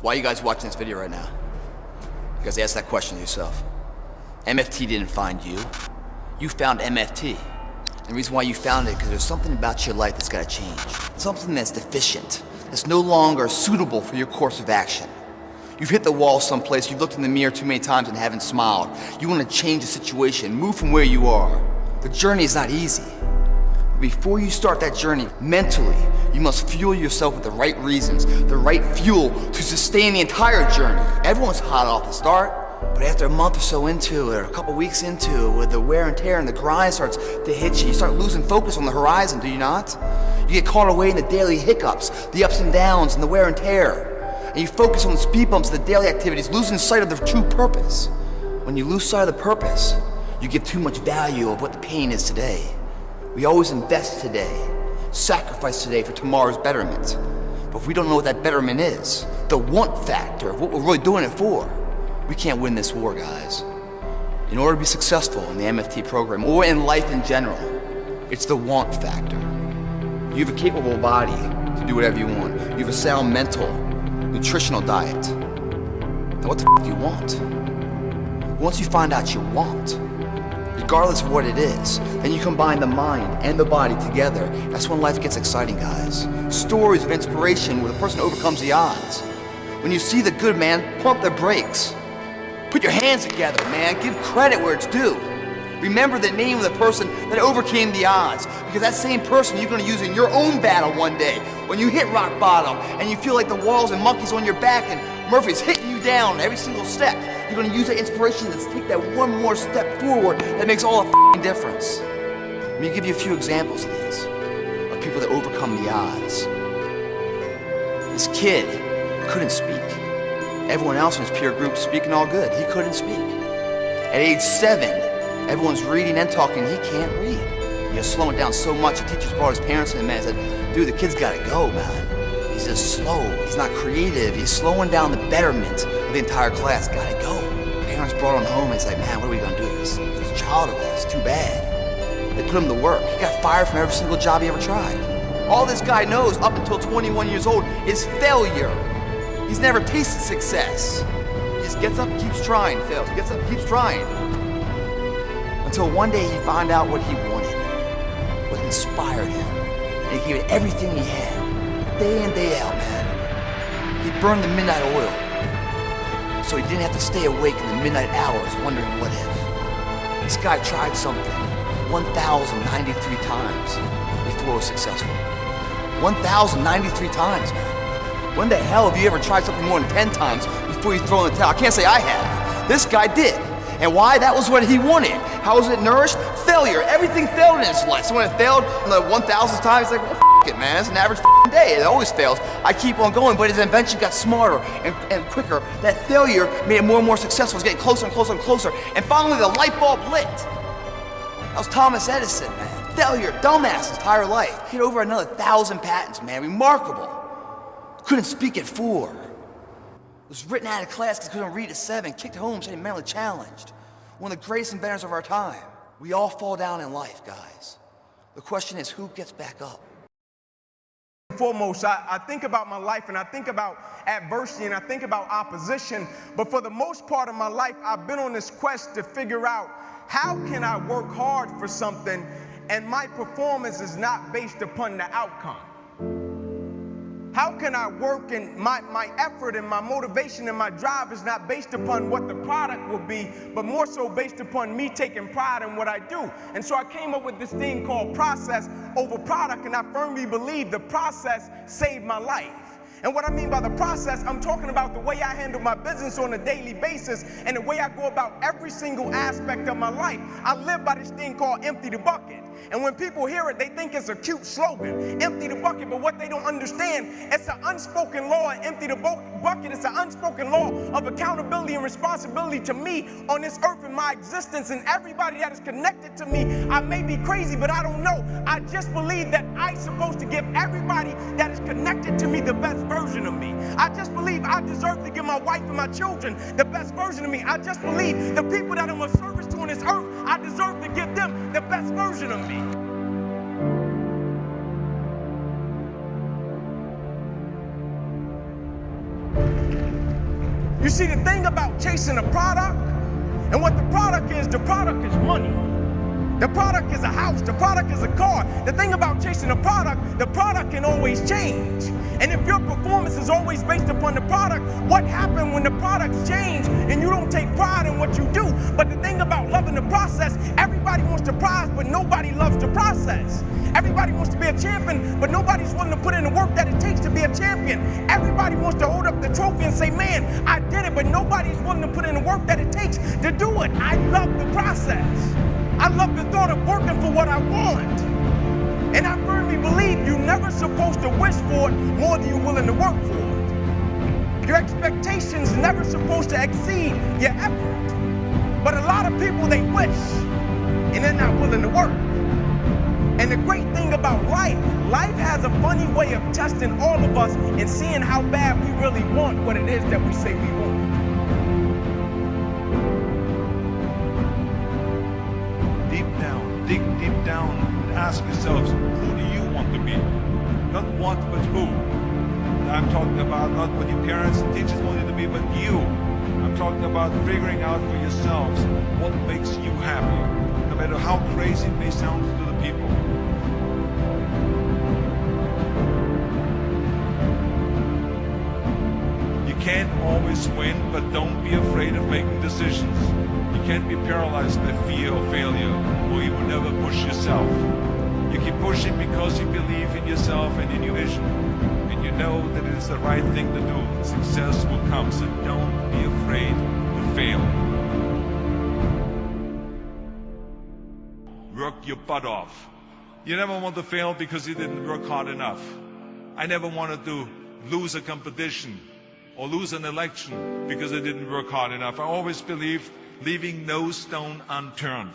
Why are you guys watching this video right now? You guys ask that question to yourself. MFT didn't find you. You found MFT. And the reason why you found it, because there's something about your life that's got to change. Something that's deficient, that's no longer suitable for your course of action. You've hit the wall someplace, you've looked in the mirror too many times and haven't smiled. You want to change the situation, move from where you are. The journey is not easy. Before you start that journey, mentally, you must fuel yourself with the right reasons, the right fuel to sustain the entire journey. Everyone's hot off the start, but after a month or so into it, or a couple weeks into it, with the wear and tear and the grind starts to hit you, you start losing focus on the horizon, do you not? You get caught away in the daily hiccups, the ups and downs, and the wear and tear. And you focus on the speed bumps of the daily activities, losing sight of the true purpose. When you lose sight of the purpose, you give too much value of what the pain is today. We always invest today, sacrifice today for tomorrow's betterment. But if we don't know what that betterment is, the want factor of what we're really doing it for, we can't win this war, guys. In order to be successful in the MFT program, or in life in general, it's the want factor. You have a capable body to do whatever you want. You have a sound mental, nutritional diet. Now what the f do you want? Once you find out you want, regardless of what it is, then you combine the mind and the body together. That's when life gets exciting, guys. Stories of inspiration where the person overcomes the odds. When you see the good man, pump the brakes. Put your hands together, man. Give credit where it's due. Remember the name of the person that overcame the odds, because that same person you're going to use in your own battle one day. When you hit rock bottom and you feel like the walls and monkeys on your back and Murphy's hitting you down every single step, you're going to use that inspiration to take that one more step forward that makes all the difference. Let me give you a few examples of these, of people that overcome the odds. This kid couldn't speak. Everyone else in his peer group speaking all good. He couldn't speak. At age 7, everyone's reading and talking. He can't read. He's slowing down so much. The teachers brought his parents in, and said, dude, the kid's got to go, man. He's just slow. He's not creative. He's slowing down the betterment of the entire class. Got to go. Parents brought him home and said, man, what are we going to do with this child of ours? Too bad. They put him to work. He got fired from every single job he ever tried. All this guy knows up until 21 years old is failure. He's never tasted success. He just gets up and keeps trying, fails. Gets up and keeps trying. Until one day he found out what he wanted, what inspired him. And he gave it everything he had, day in, day out, man. He burned the midnight oil, so he didn't have to stay awake in the midnight hours wondering what if. This guy tried something 1,093 times before it was successful. 1,093 times, man. When the hell have you ever tried something more than 10 times before you throw in the towel? I can't say I have. This guy did. And why? That was what he wanted. How was it nourished? Failure. Everything failed in his life. So when it failed the 1,000th time, he's like, well, f it, man. It's an average day. It always fails. I keep on going, but his invention got smarter and quicker. That failure made it more and more successful. It's getting closer and closer and closer. And finally, the light bulb lit. That was Thomas Edison, man. Failure, dumbass his entire life. He had over another 1,000 patents, man. Remarkable. Couldn't speak at 4. Was written out of class because he couldn't read at 7. Kicked home, saying mentally challenged. One of the greatest inventors of our time. We all fall down in life, guys. The question is, who gets back up? Foremost, I think about my life and I think about adversity and I think about opposition, but for the most part of my life, I've been on this quest to figure out how can I work hard for something and my performance is not based upon the outcome. How can I work and my effort and my motivation and my drive is not based upon what the product will be, but more so based upon me taking pride in what I do. And so I came up with this thing called process over product, and I firmly believe the process saved my life. And what I mean by the process, I'm talking about the way I handle my business on a daily basis and the way I go about every single aspect of my life. I live by this thing called empty the bucket. And when people hear it, they think it's a cute slogan, empty the bucket, but what they don't understand, it's an unspoken law, and empty the bucket, it's an unspoken law of accountability and responsibility to me on this earth and my existence and everybody that is connected to me. I may be crazy, but I don't know. I just believe that I'm supposed to give everybody that is connected to me the best version of me. I just believe I deserve to give my wife and my children the best version of me. I just believe the people that I'm of service to on this earth, I deserve to give them the best version of me. You see, the thing about chasing a product, and what the product is money. The product is a house, the product is a car. The thing about chasing a product, the product can always change. And if your performance is always based upon the product, what happens when the products change and you don't take pride in what you do? But the thing about loving the process, everybody wants the prize, but nobody loves the process. Everybody wants to be a champion, but nobody's willing to put in the work that it takes to be a champion. Everybody wants to hold up the trophy and say, man, I did it, but nobody's willing to put in the work that it takes to do it. I love the process. I love the thought of working for what I want. And I firmly believe you're never supposed to wish for it more than you're willing to work for it. Your expectations never supposed to exceed your effort. But a lot of people, they wish, and they're not willing to work. And the great thing about life has a funny way of testing all of us and seeing how bad we really want what it is that we say we want. Dig deep down and ask yourselves, who do you want to be? Not what, but who. And I'm talking about not what your parents and teachers want you to be, but you. I'm talking about figuring out for yourselves what makes you happy, no matter how crazy it may sound to the people. You can't always win, but don't be afraid of making decisions. You can't be paralyzed by fear of failure, or you will never push yourself. You keep pushing because you believe in yourself and in your vision, and you know that it is the right thing to do. Success will come, so don't be afraid to fail. Work your butt off. You never want to fail because you didn't work hard enough. I never wanted to lose a competition or lose an election because I didn't work hard enough. I always believed leaving no stone unturned.